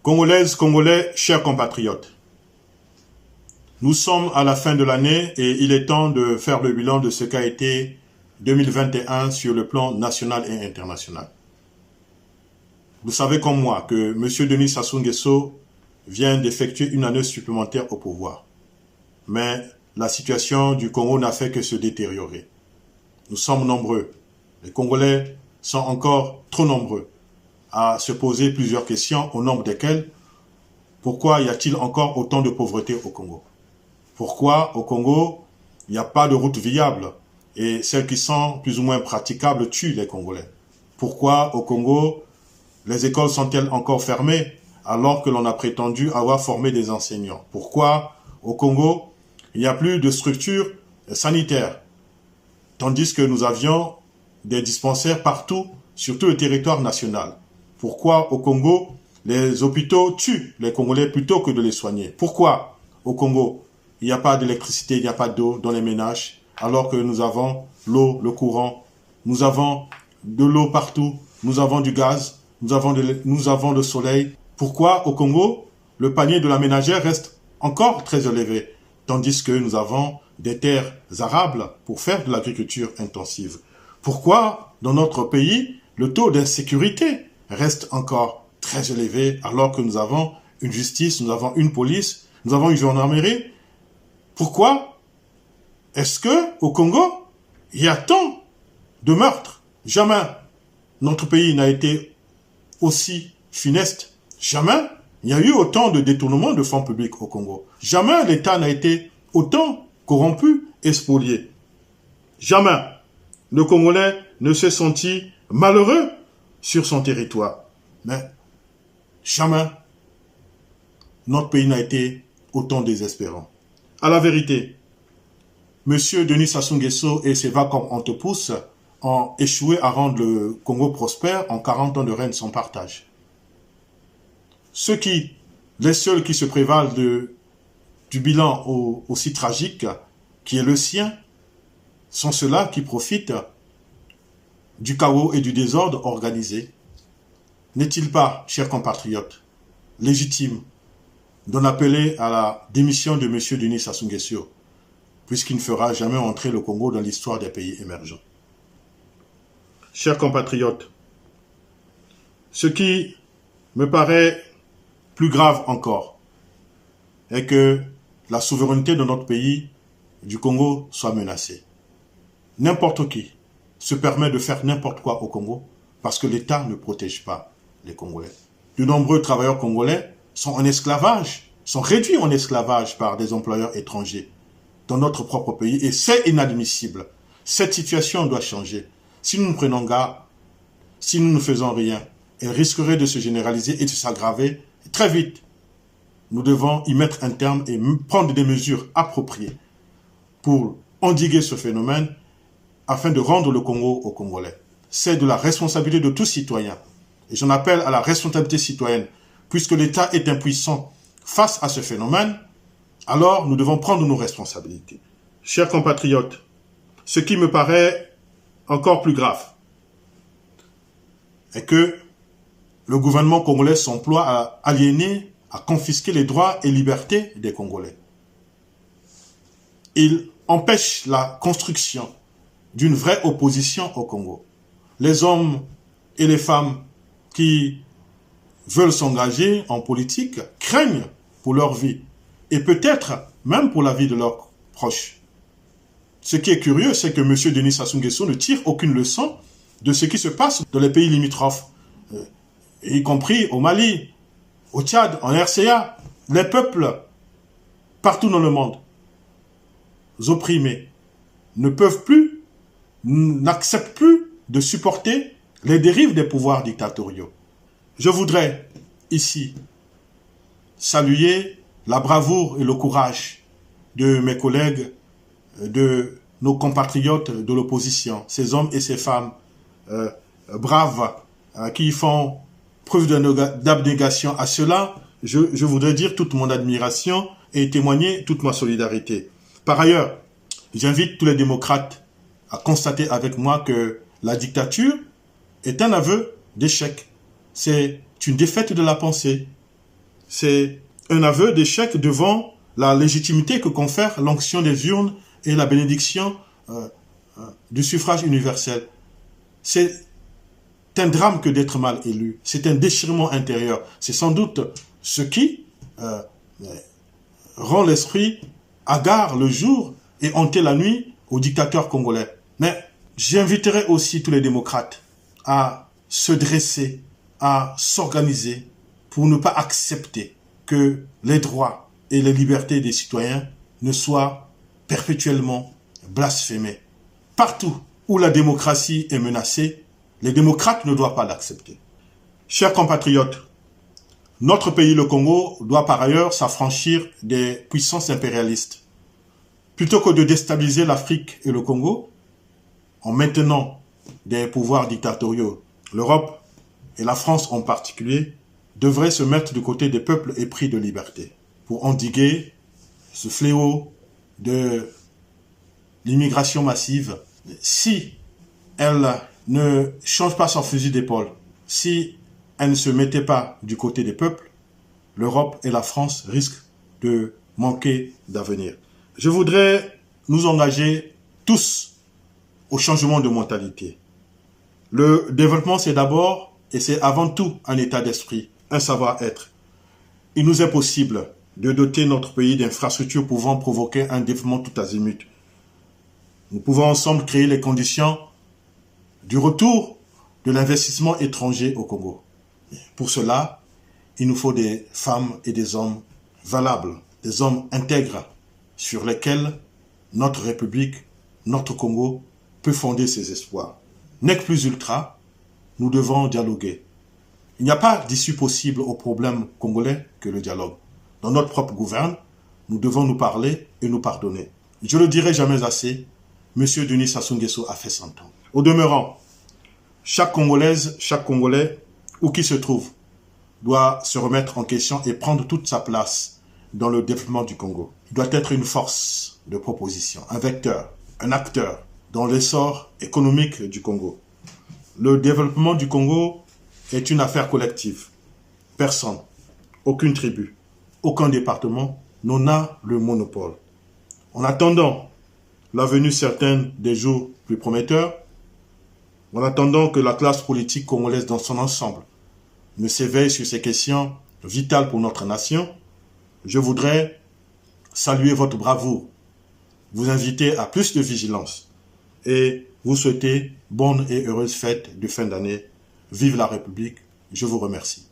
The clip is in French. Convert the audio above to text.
Congolaises, Congolais, chers compatriotes, nous sommes à la fin de l'année et il est temps de faire le bilan de ce qu'a été 2021 sur le plan national et international. Vous savez comme moi que M. Denis Sassou Nguesso vient d'effectuer une année supplémentaire au pouvoir. Mais la situation du Congo n'a fait que se détériorer. Nous sommes nombreux. Les Congolais sont encore trop nombreux à se poser plusieurs questions, au nombre desquelles, pourquoi y a-t-il encore autant de pauvreté au Congo? Pourquoi au Congo, il n'y a pas de route viable et celles qui sont plus ou moins praticables tuent les Congolais? Pourquoi au Congo, les écoles sont-elles encore fermées alors que l'on a prétendu avoir formé des enseignants? Pourquoi au Congo, il n'y a plus de structures sanitaires tandis que nous avions des dispensaires partout sur tout le territoire national? Pourquoi au Congo, les hôpitaux tuent les Congolais plutôt que de les soigner? Pourquoi au Congo, il n'y a pas d'électricité, il n'y a pas d'eau dans les ménages, alors que nous avons l'eau, le courant, nous avons de l'eau partout, nous avons du gaz, nous avons le soleil? Pourquoi au Congo, le panier de la ménagère reste encore très élevé, tandis que nous avons des terres arables pour faire de l'agriculture intensive? Pourquoi dans notre pays, le taux d'insécurité reste encore très élevé alors que nous avons une justice, nous avons une police, nous avons une gendarmerie? Pourquoi est-ce que au Congo, il y a tant de meurtres? Jamais notre pays n'a été aussi funeste. Jamais il y a eu autant de détournements de fonds publics au Congo. Jamais l'État n'a été autant corrompu et spolié. Jamais le Congolais ne s'est senti malheureux sur son territoire. Mais jamais notre pays n'a été autant désespérant. À la vérité, M. Denis Sassou Nguesso et ses vacances entrepousses ont échoué à rendre le Congo prospère en 40 ans de règne sans partage. Les seuls qui se prévalent du bilan aussi tragique qui est le sien, sont ceux-là qui profitent du chaos et du désordre organisé. N'est-il pas, chers compatriotes, légitime d'en appeler à la démission de M. Denis Sassou Nguesso, puisqu'il ne fera jamais entrer le Congo dans l'histoire des pays émergents? Chers compatriotes, ce qui me paraît plus grave encore est que la souveraineté de notre pays, du Congo, soit menacée. N'importe qui se permet de faire n'importe quoi au Congo parce que l'État ne protège pas les Congolais. De nombreux travailleurs congolais sont en esclavage, sont réduits en esclavage par des employeurs étrangers dans notre propre pays et c'est inadmissible. Cette situation doit changer. Si nous ne prenons garde, si nous ne faisons rien, elle risquerait de se généraliser et de s'aggraver très vite. Nous devons y mettre un terme et prendre des mesures appropriées pour endiguer ce phénomène afin de rendre le Congo aux Congolais. C'est de la responsabilité de tout citoyen. Et j'en appelle à la responsabilité citoyenne. Puisque l'État est impuissant face à ce phénomène, alors nous devons prendre nos responsabilités. Chers compatriotes, ce qui me paraît encore plus grave est que le gouvernement congolais s'emploie à aliéner, à confisquer les droits et libertés des Congolais. Il empêche la construction d'une vraie opposition au Congo. Les hommes et les femmes qui veulent s'engager en politique craignent pour leur vie et peut-être même pour la vie de leurs proches. Ce qui est curieux, c'est que M. Denis Sassou Nguesso ne tire aucune leçon de ce qui se passe dans les pays limitrophes, y compris au Mali, au Tchad, en RCA. Les peuples, partout dans le monde, opprimés, ne peuvent plus, n'acceptent plus de supporter les dérives des pouvoirs dictatoriaux. Je voudrais ici saluer la bravoure et le courage de mes collègues, de nos compatriotes de l'opposition, ces hommes et ces femmes braves qui font preuve d'abnégation. À cela, je voudrais dire toute mon admiration et témoigner toute ma solidarité. Par ailleurs, j'invite tous les démocrates à constater avec moi que la dictature est un aveu d'échec. C'est une défaite de la pensée. C'est un aveu d'échec devant la légitimité que confère l'onction des urnes et la bénédiction du suffrage universel. C'est un drame que d'être mal élu. C'est un déchirement intérieur. C'est sans doute ce qui rend l'esprit hagard le jour et hanté la nuit aux dictateurs congolais. Mais j'inviterai aussi tous les démocrates à se dresser, à s'organiser pour ne pas accepter que les droits et les libertés des citoyens ne soient perpétuellement blasphémés. Partout où la démocratie est menacée, les démocrates ne doivent pas l'accepter. Chers compatriotes, notre pays, le Congo, doit par ailleurs s'affranchir des puissances impérialistes. Plutôt que de déstabiliser l'Afrique et le Congo, en maintenant des pouvoirs dictatoriaux, l'Europe et la France en particulier devraient se mettre du côté des peuples épris de liberté pour endiguer ce fléau de l'immigration massive. Si elle ne change pas son fusil d'épaule, si elle ne se mettait pas du côté des peuples, l'Europe et la France risquent de manquer d'avenir. Je voudrais nous engager tous au changement de mentalité. Le développement, c'est d'abord et c'est avant tout un état d'esprit, un savoir-être. Il nous est possible de doter notre pays d'infrastructures pouvant provoquer un développement tout azimut. Nous pouvons ensemble créer les conditions du retour de l'investissement étranger au Congo. Pour cela, il nous faut des femmes et des hommes valables, des hommes intègres sur lesquels notre République, notre Congo, peut fonder ses espoirs. Nec plus ultra, nous devons dialoguer. Il n'y a pas d'issue possible aux problèmes congolais que le dialogue. Dans notre propre gouverne, nous devons nous parler et nous pardonner. Je le dirai jamais assez, M. Denis Sassou Nguesso a fait 100 ans. Au demeurant, chaque Congolaise, chaque Congolais, où qu'il se trouve, doit se remettre en question et prendre toute sa place dans le développement du Congo. Il doit être une force de proposition, un vecteur, un acteur dans l'essor économique du Congo. Le développement du Congo est une affaire collective. Personne, aucune tribu, aucun département n'en a le monopole. En attendant la venue certaine des jours plus prometteurs, en attendant que la classe politique congolaise dans son ensemble ne s'éveille sur ces questions vitales pour notre nation, je voudrais saluer votre bravoure, vous inviter à plus de vigilance et vous souhaiter bonne et heureuse fête de fin d'année. Vive la République, je vous remercie.